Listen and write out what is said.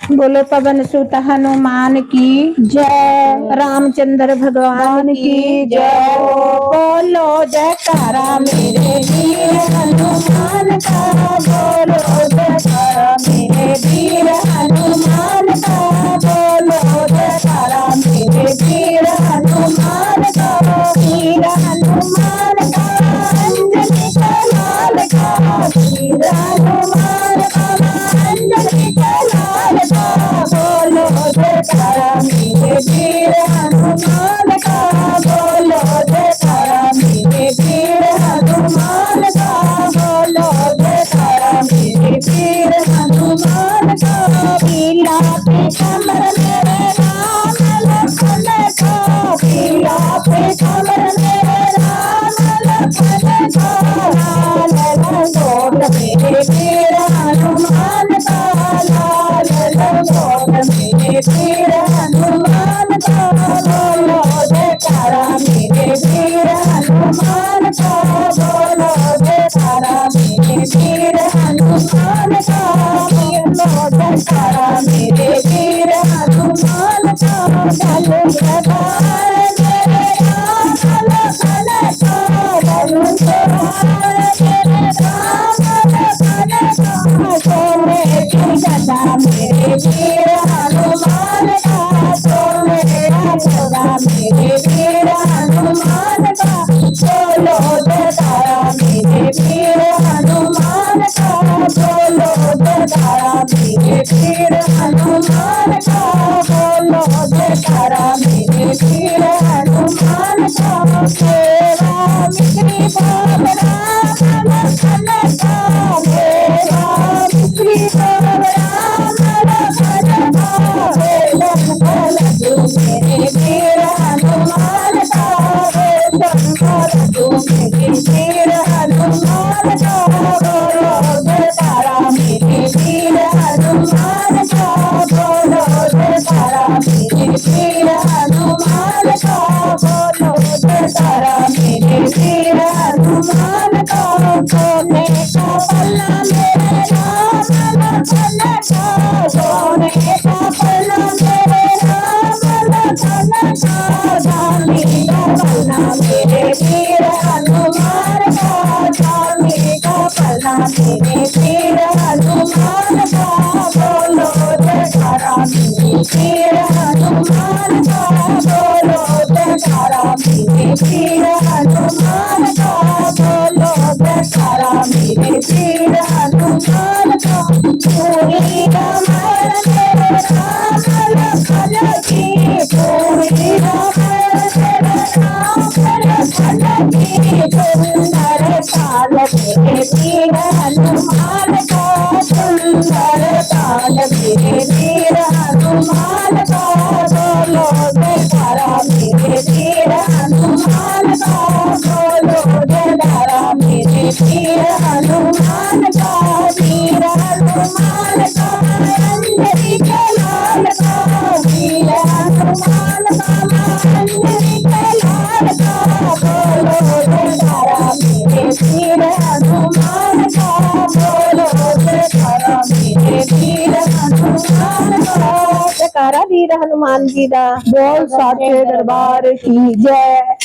बोलो पवन सुत हनुमान की जय, रामचंद्र भगवान की जय। बोलो जयकारा मेरे वीर हनुमान का, बोलो जयकारा मेरे वीर हनुमान का, बोलो जयकारा मेरे वीर हनुमान का। वीर हनुमान का अंजनी का लाल का, वीर हनुमान का अंजनी का लाल का, बोलो जयकारा मेरे वीर हनुमान का, बोलो जयकारा मेरे वीर हनुमान का, बोलो जयकारा मेरे वीर हनुमान का। पीला पीताम्बर मेरे राम लखन का, पीला पीताम्बर मेरे राम लखन का, लाल लंगोट मेरे वीर हनुमान का, लाल लंगोट मेरे वीर हनुमान का, बोलो जयकारा मेरे वीर हनुमान का, बोलो जयकारा मेरे वीर हनुमान का, बोलो जयकारा मेरे वीर हनुमान का। चलो जयकार मेरे राम लखन का, चलो जयकार मेरे राम लखन का, सोने की गदा मेरे वीर हनुमान का, सोने का घोड़ा मेरे वीर हनुमान का, बोलो जयकारा मेरे वीर हनुमान का, बोलो जयकारा मेरे वीर हनुमान का, बोलो जयकारा मेरे वीर हनुमान का। मेरा मिश्री बाब राम लखन का, मेरा मिश्री बाब राम लखन का, लड्डू मेरे वीर हनुमान का, लड्डू मेरे वीर हनुमान का, बोलो जयकारा मेरे वीर हनुमान का, बोलो जयकारा मेरे वीर हनुमान का, बोलो जयकारा मेरे वीर हनुमान का। सोने का पल्ला मेरे राम लखन का, सोने का पल्ला मेरे राम लखन का, चांदी का पल्ला मेरे वीर हनुमान का, चांदी का पल्ला मेरे वीर हनुमान का, बोलो जयकारा मेरे वीर हनुमान का, बोलो जयकारा मेरे वीर हनुमान का, बोलो जयकारा मेरे वीर हनुमान का। पूरी रामायण मेरे राम लखन की, पूरी रामायण मेरे राम लखन की, सुंदर काल मेरे वीर हनुमान का, सुंदर काल मेरे वीर हनुमान का, बोलो जयकारा मेरे वीर हनुमान का, बोलो जयकारा मेरे वीर हनुमान का। वीर हनुमान का अंजनी के लाल का, वीर हनुमान का अंजनी के लाल का, बोलो जयकारा मेरे वीर हनुमान का, बोलो जयकारा मेरे वीर हनुमान का। जयकारा वीर हनुमान जी का। बोल साचे दरबार की जय।